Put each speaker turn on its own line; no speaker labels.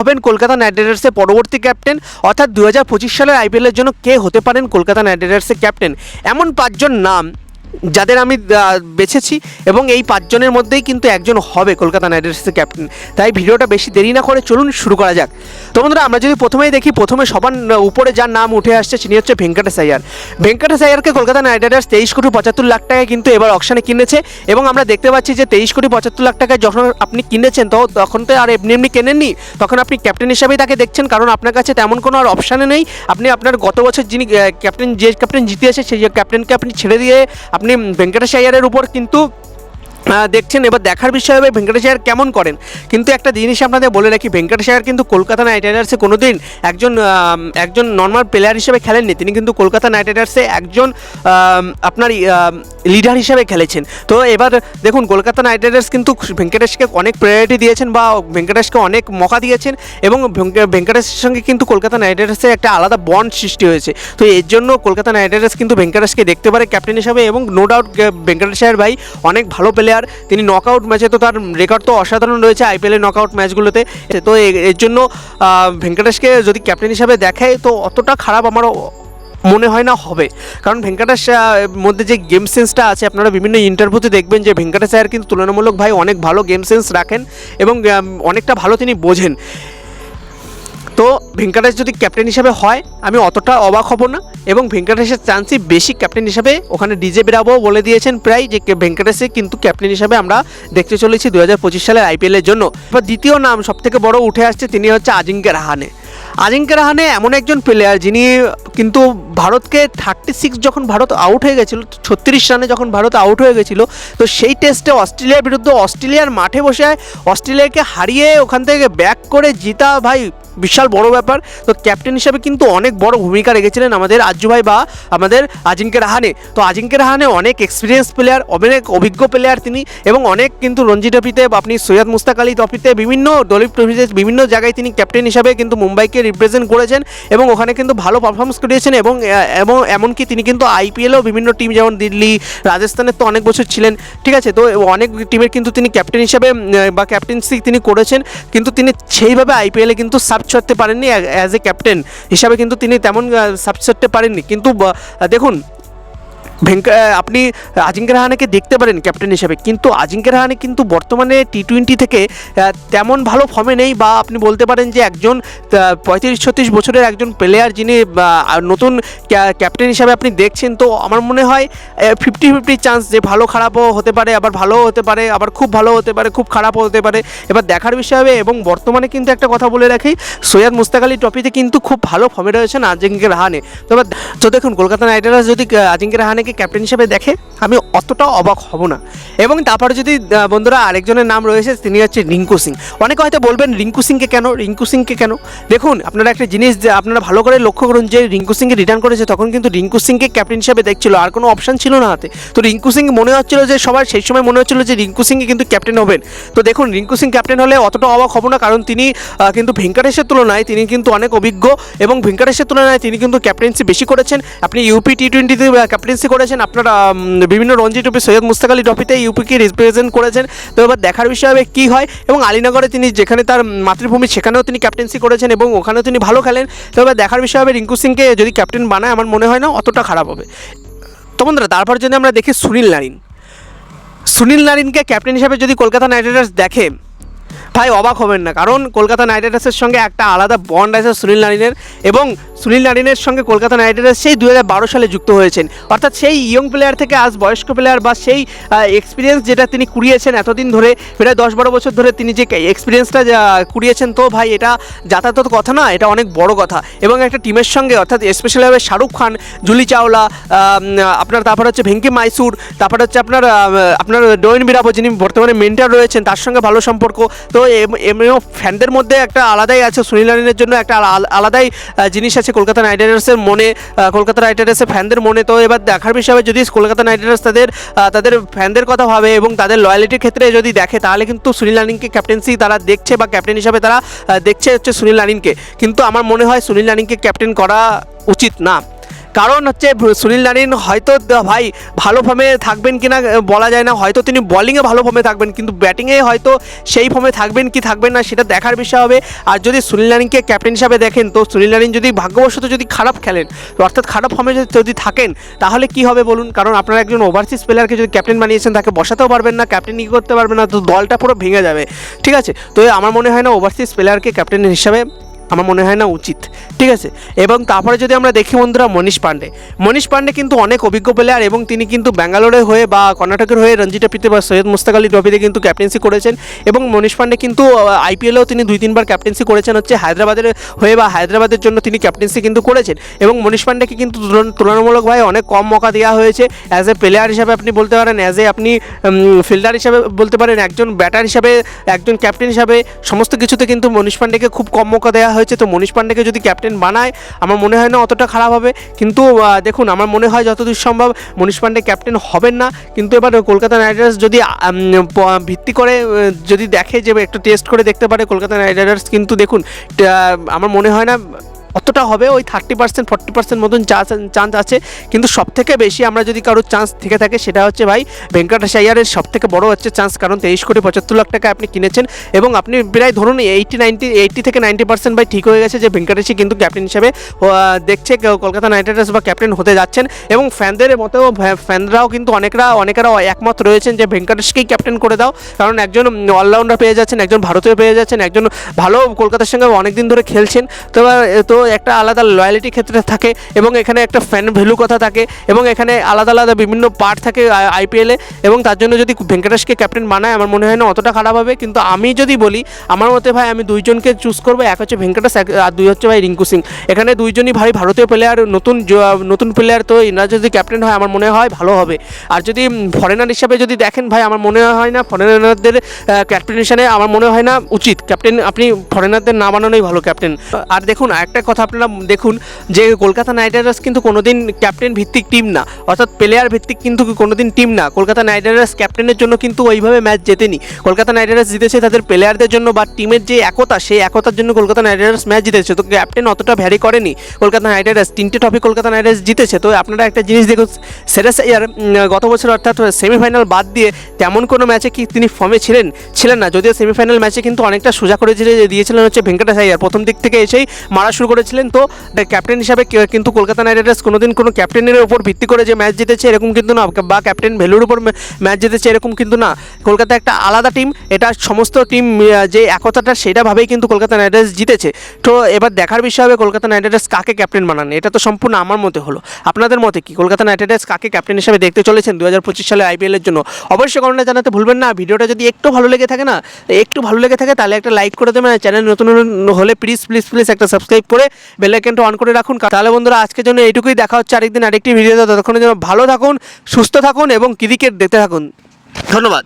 হবেন কলকাতা নাইট রাইডার্সের পরবর্তী ক্যাপ্টেন, অর্থাৎ 2025 সালের আইপিএলের জন্য কে হতে পারেন কলকাতা নাইট রাইডার্সের ক্যাপ্টেন। এমন 5 জন নাম যাদের আমি বেছেছি এবং এই 5 জনের মধ্যেই কিন্তু একজন হবে কলকাতা নাইট রাইডার্সের ক্যাপ্টেন। তাই ভিডিওটা বেশি দেরি না করে চলুন শুরু করা যাক। তো বন্ধুরা, আমরা যদি প্রথমেই দেখি, প্রথমে সবার উপরে যার নাম উঠে আসছে তিনি হচ্ছে ভেঙ্কটেশ আইয়ার। ভেঙ্কটেশ আইয়ারকে কলকাতা নাইট রাইডার্স 23,75,00,000 টাকায় কিন্তু এবার অকশনে কিনেছে এবং আমরা দেখতে পাচ্ছি যে 23,75,00,000 টাকায় যখন আপনি কিনেছেন তখন তো আর এমনি এমনি কেনেননি, তখন আপনি ক্যাপ্টেন হিসাবেই তাকে দেখছেন, কারণ আপনার কাছে তেমন কোনো আর অপশানে নেই। আপনি আপনার গত বছর যিনি ক্যাপ্টেন জিতিয়েছে সেই ক্যাপ্টেনকে আপনি ছেড়ে দিয়ে আপনি ভেঙ্কটেশ আইয়ারের উপর কিন্তু দেখছেন। এবার দেখার বিষয় হবে ভেঙ্কটেশ আইয়ার কেমন করেন। কিন্তু একটা জিনিস আপনাদের বলে রাখি, ভেঙ্কটেশ আইয়ার কিন্তু কলকাতা নাইট রাইডার্সে কোনোদিন একজন নর্মাল প্লেয়ার হিসেবে খেলেননি। তিনি কিন্তু কলকাতা নাইট রাইডার্সে একজন আপনার লিডার হিসেবে খেলেছেন। তো এবার দেখুন, কলকাতা নাইট রাইডার্স কিন্তু ভেঙ্কটেশকে অনেক প্রায়োরিটি দিয়েছেন বা ভেঙ্কটেশকে অনেক মৌকা দিয়েছেন এবং ভেঙ্কটেশের সঙ্গে কিন্তু কলকাতা নাইট রাইডার্সে একটা আলাদা বন্ড সৃষ্টি হয়েছে। তো এর জন্য কলকাতা নাইট রাইডার্স কিন্তু ভেঙ্কটেশকে দেখতে পারে ক্যাপ্টেন হিসাবে এবং নো ডাউট ভেঙ্কটেশ আইয়ার ভাই অনেক ভালো প্লেয়ার। তিনি নকআউট ম্যাচে তো তার রেকর্ড তো অসাধারণ রয়েছে আইপিএলের নকআউট ম্যাচগুলোতে। তো এর জন্য ভেঙ্কটেশকে যদি ক্যাপ্টেন হিসাবে দেখে তো অতটা খারাপ আমার মনে হয় না হবে, কারণ ভেঙ্কটেশ মধ্যে যে গেম সেন্সটা আছে, আপনারা বিভিন্ন ইন্টারভিউতে দেখবেন যে ভেঙ্কটেশ আইয়ার কিন্তু তুলনামূলক ভাই অনেক ভালো গেম সেন্স রাখেন এবং অনেকটা ভালো তিনি বোঝেন। তো ভেঙ্কটেশ যদি ক্যাপ্টেন হিসাবে হয় আমি অতটা অবাক হব না এবং ভেঙ্কটেশের চান্সই বেশি ক্যাপ্টেন হিসাবে। ওখানে ডিজে ব্রাভো বলে দিয়েছেন প্রায় যে ভেঙ্কটেশে কিন্তু ক্যাপ্টেন হিসাবে আমরা দেখতে চলেছি 2025 সালের আইপিএলের জন্য। এবার দ্বিতীয় নাম সবথেকে বড় উঠে আসছে, তিনি হচ্ছে আজিঙ্ক্য রাহানে। আজিঙ্ক্য রাহানে এমন একজন প্লেয়ার যিনি কিন্তু ভারতকে 36 যখন ভারত আউট হয়ে গেছিলো, 36 রানে যখন ভারত আউট হয়ে গেছিলো, তো সেই টেস্টে অস্ট্রেলিয়ার বিরুদ্ধে অস্ট্রেলিয়ার মাঠে বসে অস্ট্রেলিয়াকে হারিয়ে ওখান থেকে ব্যাক করে জিতা ভাই বিশাল বড় ব্যাপার। তো ক্যাপ্টেন হিসাবে কিন্তু অনেক বড় ভূমিকা রেখেছিলেন আমাদের আজ্জু ভাই বা আমাদের আজিঙ্ক্য রাহানে। তো আজিঙ্ক্য রাহানে অনেক এক্সপিরিয়েন্স প্লেয়ার, অনেক অভিজ্ঞ প্লেয়ার তিনি এবং অনেক কিন্তু রঞ্জি ট্রফিতে, আপনি সৈয়দ মুস্তাক আলী ট্রফিতে, বিভিন্ন দলীপ ট্রফিতে বিভিন্ন জায়গায় তিনি ক্যাপ্টেন হিসাবে কিন্তু মুম্বাইকে রিপ্রেজেন্ট করেছেন এবং ওখানে কিন্তু ভালো পারফরমেন্স করিয়েছেন এবং এমনকি তিনি কিন্তু আইপিএলেও বিভিন্ন টিম যেমন দিল্লি, রাজস্থানের তো অনেক বছর ছিলেন, ঠিক আছে। তো অনেক টিমের কিন্তু তিনি ক্যাপ্টেন হিসাবে বা ক্যাপ্টেন্সি তিনি করেছেন, কিন্তু তিনি সেইভাবে আইপিএলে কিন্তু সার্ভ করতে পারেননি। অ্যাজ এ ক্যাপ্টেন হিসাবে কিন্তু তিনি তেমন সার্ভ করতে পারেননি। কিন্তু দেখুন, আপনি আজিঙ্ক্য রাহানেকে দেখতে পারেন ক্যাপ্টেন হিসেবে, কিন্তু আজিঙ্ক্য রাহানে কিন্তু বর্তমানে টি-20 থেকে তেমন ভালো ফর্মে নেই বা আপনি বলতে পারেন যে একজন 35-36 বছরের একজন প্লেয়ার যিনি নতুন ক্যাপ্টেন হিসাবে আপনি দেখছেন। তো আমার মনে হয় 50-50 চান্স যে ভালো খারাপও হতে পারে, আবার ভালোও হতে পারে, আবার খুব ভালো হতে পারে, খুব খারাপও হতে পারে। এবার দেখার বিষয় হবে। এবং বর্তমানে কিন্তু একটা কথা বলে রাখি, সৈয়দ মুস্তাক আলী ট্রফিতে কিন্তু খুব ভালো ফর্মে রয়েছেন আজিঙ্ক্য রাহানে। তো দেখুন, কলকাতা নাইট রাইডার্স যদি আজিঙ্ক্য রাহানেকে ক্যাপ্টেন হিসেবে দেখে আমি অতটা অবাক হব না। এবং তারপরে যদি বন্ধুরা আরেকজনের নাম রয়েছে, তিনি হচ্ছে রিঙ্কু সিং। অনেকে হয়তো বলবেন রিঙ্কু সিংকে কেন। দেখুন, আপনারা একটা জিনিস যে আপনারা ভালো করে লক্ষ্য করুন যে রিঙ্কু সিংকে রিটার্ন করেছে তখন কিন্তু রিঙ্কু সিংকে ক্যাপ্টেন হিসেবে দেখছিল, আর কোনো অপশান ছিল না হাতে। তো রিঙ্কু সিং মনে হচ্ছিল যে সবার সেই সময় মনে হচ্ছিল যে রিঙ্কু সিংকে কিন্তু ক্যাপ্টেন হবেন। তো দেখুন, রিঙ্কু সিং ক্যাপ্টেন হলে অতটা অবাক হব না, কারণ তিনি কিন্তু ভেঙ্কটেশের তুলনায় তিনি কিন্তু অনেক অভিজ্ঞ এবং ভেঙ্কটেশের তুলনায় তিনি কিন্তু ক্যাপ্টেন্সি বেশি করেছেন। আপনি ইউপি টি-20তে ক্যাপ্টেন্সি করেছেন, আপনার বিভিন্ন রঞ্জি ট্রফি, সৈয়দ মুস্তাক আলী ট্রফিতে ইউপিকে রিপ্রেজেন্ট করেছেন। তো এবার দেখার বিষয় হবে কী হয়। এবং আলীনগরে তিনি যেখানে তার মাতৃভূমি সেখানেও তিনি ক্যাপ্টেন্সি করেছেন এবং ওখানেও তিনি ভালো খেলেন। তো এবার দেখার বিষয় হবে রিঙ্কু সিংকে যদি ক্যাপ্টেন বানায় আমার মনে হয় না অতটা খারাপ হবে। তো বন্ধুরা, তারপর যদি আমরা দেখি সুনীল নারিনকে ক্যাপ্টেন হিসাবে যদি কলকাতা নাইট রাইডার্স দেখে ভাই অবাক হবেন না, কারণ কলকাতা নাইট রাইডার্সের সঙ্গে একটা আলাদা বন্ড আছে সুনীল নারিনের এবং সুনীল নারিনের সঙ্গে কলকাতা নাইট রাইডার্স সেই 2012 সালে যুক্ত হয়েছেন। অর্থাৎ সেই ইয়ং প্লেয়ার থেকে আজ বয়স্ক প্লেয়ার বা সেই এক্সপিরিয়েন্স যেটা তিনি কুড়িয়েছেন এতদিন ধরে, প্রায় 10-12 বছর ধরে তিনি যে এক্সপিরিয়েন্সটা কুড়িয়েছেন, তো ভাই এটা যাতায়াত কথা না, এটা অনেক বড় কথা। এবং একটা টিমের সঙ্গে অর্থাৎ স্পেশালিভাবে শাহরুখ খান, জুলি চাওলা, আপনার তারপর হচ্ছে ভেঙ্কি মাইসুর, তারপর হচ্ছে আপনার ডোয়েন ব্রাভো যিনি বর্তমানে মেন্টর রয়েছেন, তার সঙ্গে ভালো সম্পর্ক। তো ফ্যানদের মধ্যে একটা আলাদাই আছে, সুনীল নারিনের জন্য একটা আলাদাই জিনিস আছে কলকাতা নাইট রাইডার্সের মনে, কলকাতা নাইট রাইডার্সের ফ্যানদের মনে। তো এবার দেখার বিষয় হবে যদি কলকাতা নাইট রাইডার্স তাদের ফ্যানদের কথা ভাবে এবং তাদের লয়ালিটির ক্ষেত্রে যদি দেখে, তাহলে কিন্তু সুনীল নারিনকে ক্যাপ্টেন্সি তারা দেখছে বা ক্যাপ্টেন হিসাবে তারা দেখছে হচ্ছে সুনীল নারিনকে। কিন্তু আমার মনে হয় সুনীল নারিনকে ক্যাপ্টেন করা উচিত না। কারণ হচ্ছে সুনীল নারিন হয়তো ভাই ভালো ফর্মে থাকবেন কি না বলা যায় না, হয়তো তিনি বলিংয়ে ভালো ফর্মে থাকবেন, কিন্তু ব্যাটিংয়ে হয়তো সেই ফর্মে থাকবেন কি থাকবেন না সেটা দেখার বিষয় হবে। আর যদি সুনীল নারিনকে ক্যাপ্টেন হিসাবে দেখেন, তো সুনীল নারিন যদি ভাগ্যবশত যদি খারাপ খেলেন, অর্থাৎ খারাপ ফর্মে যদি থাকেন, তাহলে কি হবে বলুন? কারণ আপনারা একজন ওভারসিজ প্লেয়ারকে যদি ক্যাপ্টেন বানিয়েছেন, তাকে বসাতেও পারবেন না, ক্যাপ্টেন ই করতে পারবেন না, তো দলটা পুরো ভেঙে যাবে। ঠিক আছে, তো আমার মনে হয় না ওভারসিজ প্লেয়ারকে ক্যাপ্টেন হিসাবে আমার মনে হয় না উচিত। ঠিক আছে, এবং তারপরে যদি আমরা দেখি বন্ধুরা মনীষ পান্ডে কিন্তু অনেক অভিজ্ঞ প্লেয়ার, এবং তিনি কিন্তু ব্যাঙ্গালোরের হয়ে বা কর্ণাটকের হয়ে রঞ্জি ট্রফিতে বা সৈয়দ মুস্তাক আলী ট্রফিতে কিন্তু ক্যাপ্টেন্সি করেছেন। এবং মনীষ পান্ডে কিন্তু আইপিএলেও তিনি 2-3 বার ক্যাপ্টেন্সি করেছেন হচ্ছে হায়দ্রাবাদের হয়ে, বা হায়দ্রাবাদের জন্য তিনি ক্যাপ্টেন্সি কিন্তু করেছেন। এবং মনীষ পান্ডেকে কিন্তু তুলনামূলকভাবে অনেক কম মৌকা দেওয়া হয়েছে। অ্যাজ এ প্লেয়ার হিসাবে আপনি বলতে পারেন, অ্যাজ এ আপনি ফিল্ডার হিসাবে বলতে পারেন, একজন ব্যাটার হিসাবে, একজন ক্যাপ্টেন হিসাবে, সমস্ত কিছুতে কিন্তু মনীষ পান্ডেকে খুব কম মৌকা দেওয়া হয়েছে। তো মনীষ পান্ডেকে যদি ক্যাপ্টেন বানায়, আমার মনে হয় না অতটা খারাপ হবে। কিন্তু দেখুন, আমার মনে হয় যতদূর সম্ভব মনীষ পান্ডে ক্যাপ্টেন হবেন না। কিন্তু এবার কলকাতা নাইট রাইডার্স যদি ভিত্তি করে যদি দেখে, যে একটু টেস্ট করে দেখতে পারে কলকাতা নাইট রাইডার্স, কিন্তু দেখুন আমার মনে হয় না অতটা হবে, ওই 30% 40% মতন চান্স আছে। কিন্তু সবথেকে বেশি আমরা যদি কারোর চান্স থেকে থাকে, সেটা হচ্ছে ভাই ভেঙ্কটেশ আইয়ারের সবথেকে বড় হচ্ছে চান্স। কারণ 23,75,00,000 টাকা আপনি কিনেছেন, এবং আপনি প্রায় ধরুন 80 থেকে 90% ভাই ঠিক হয়ে গেছে যে ভেঙ্কটেশই কিন্তু ক্যাপ্টেন হিসেবে দেখছে কলকাতা নাইট রাইডার্স বা ক্যাপ্টেন হতে যাচ্ছেন। এবং ফ্যানদের মতেও ফ্যানরাও কিন্তু অনেকেরা একমত রয়েছেন যে ভেঙ্কটেশকেই ক্যাপ্টেন করে দাও। কারণ একজন অলরাউন্ডার পেয়ে যাচ্ছেন, একজন ভারতীয় পেয়ে যাচ্ছেন, একজন ভালো কলকাতার সঙ্গে অনেকদিন ধরে খেলছেন। তো একটা আলাদা লয়্যালিটি ক্ষেত্রে থাকে, এবং এখানে একটা ফ্যান ভ্যালু কথা থাকে, এবং এখানে আলাদা আলাদা বিভিন্ন পার্ট থাকে আইপিএলে। এবং তার জন্য যদি ভেঙ্কটেশকে ক্যাপ্টেন বানায়, আমার মনে হয় না অতটা খারাপ হবে। কিন্তু আমি যদি বলি, আমার মতে ভাই আমি দুইজনকে চুজ করবো, এক হচ্ছে ভেঙ্কটেশ আর দুই হচ্ছে ভাই রিঙ্কু সিং। এখানে দুইজনই ভাই ভারতীয় প্লেয়ার, নতুন প্লেয়ার, তো এনারা যদি ক্যাপ্টেন হয় আমার মনে হয় ভালো হবে। আর যদি ফরেনার হিসাবে যদি দেখেন ভাই, আমার মনে হয় না ফরেনারদের ক্যাপ্টেনেশনে আমার মনে হয় না উচিত। ক্যাপ্টেন আপনি ফরেনারদের না বানানোই ভালো ক্যাপ্টেন। আর দেখুন একটা কথা আপনারা দেখুন, যে কলকাতা নাইট রাইডার্স কিন্তু কোনোদিন ক্যাপ্টেন ভিত্তিক টিম না, অর্থাৎ প্লেয়ার ভিত্তিক কিন্তু কোনোদিন টিম না। কলকাতা নাইট রাইডার্স ক্যাপ্টেনের জন্য কিন্তু ওইভাবে ম্যাচ জেতেনি। কলকাতা নাইট রাইডার্স জিতেছে তাদের প্লেয়ারদের জন্য, বা টিমের যে একতা, সেই একতার জন্য কলকাতা নাইট রাইডার্স ম্যাচ জিতেছে। তো ক্যাপ্টেন অতটা ভ্যারি করেনি। কলকাতা নাইট রাইডার্স 3টে ট্রফি কলকাতা নাইট রাইডার্স জিতেছে। তো আপনারা একটা জিনিস দেখুন, শ্রেয়াস আইয়ার গত বছর অর্থাৎ সেমিফাইনাল বাদ দিয়ে তেমন কোনো ম্যাচে কি তিনি ফর্মে ছিলেন না। যদিও সেমিফাইনাল ম্যাচে কিন্তু অনেকটা সোজা করে দিয়েছিলেন হচ্ছে ভেঙ্কটেশ আইয়ার, প্রথম দিক থেকে এসেই মারা শুরু করেছিলেন। তো ক্যাপ্টেন হিসাবে কিন্তু কলকাতা নাইট রাইডার্স কোনোদিন কোনো ক্যাপ্টেনের উপর ভিত্তি করে যে ম্যাচ জিতেছে এরকম কিন্তু না, বা ক্যাপ্টেন ভ্যালুর উপর ম্যাচ জিতেছে এরকম কিন্তু না। কলকাতা একটা আলাদা টিম, এটা সমস্ত টিম যে একতাটা সেটাভাবেই কিন্তু কলকাতা নাইট রাইডার্স জিতেছে। তো এবার দেখার বিষয় হবে কলকাতা নাইট রাইডার্স কাকে ক্যাপ্টেন বানান। এটা তো সম্পূর্ণ আমার মতে হলো। আপনাদের মতে কি? কলকাতা নাইট রাইডার্স কাকে ক্যাপ্টেন হিসাবে দেখতে চলেছেন 2025 সালে আইপিএলের জন্য? অবশ্যই কমেন্টে জানাতে ভুলবেন না। ভিডিওটা যদি একটু ভালো লেগে থাকে তাহলে একটা লাইক করে দেবেন। চ্যানেল নতুন হলে প্লিজ একটা সাবস্ক্রাইব করে বেল আইকনটা অন করে রাখুন। তাহলে বন্ধুরা আজকের জন্য এইটুকুই, দেখা হচ্ছে আরেকদিন আরেকটি ভিডিওতে। ততক্ষণের জন্য ভালো থাকুন, সুস্থ থাকুন এবং ক্রিকেট দেখতে থাকুন। ধন্যবাদ।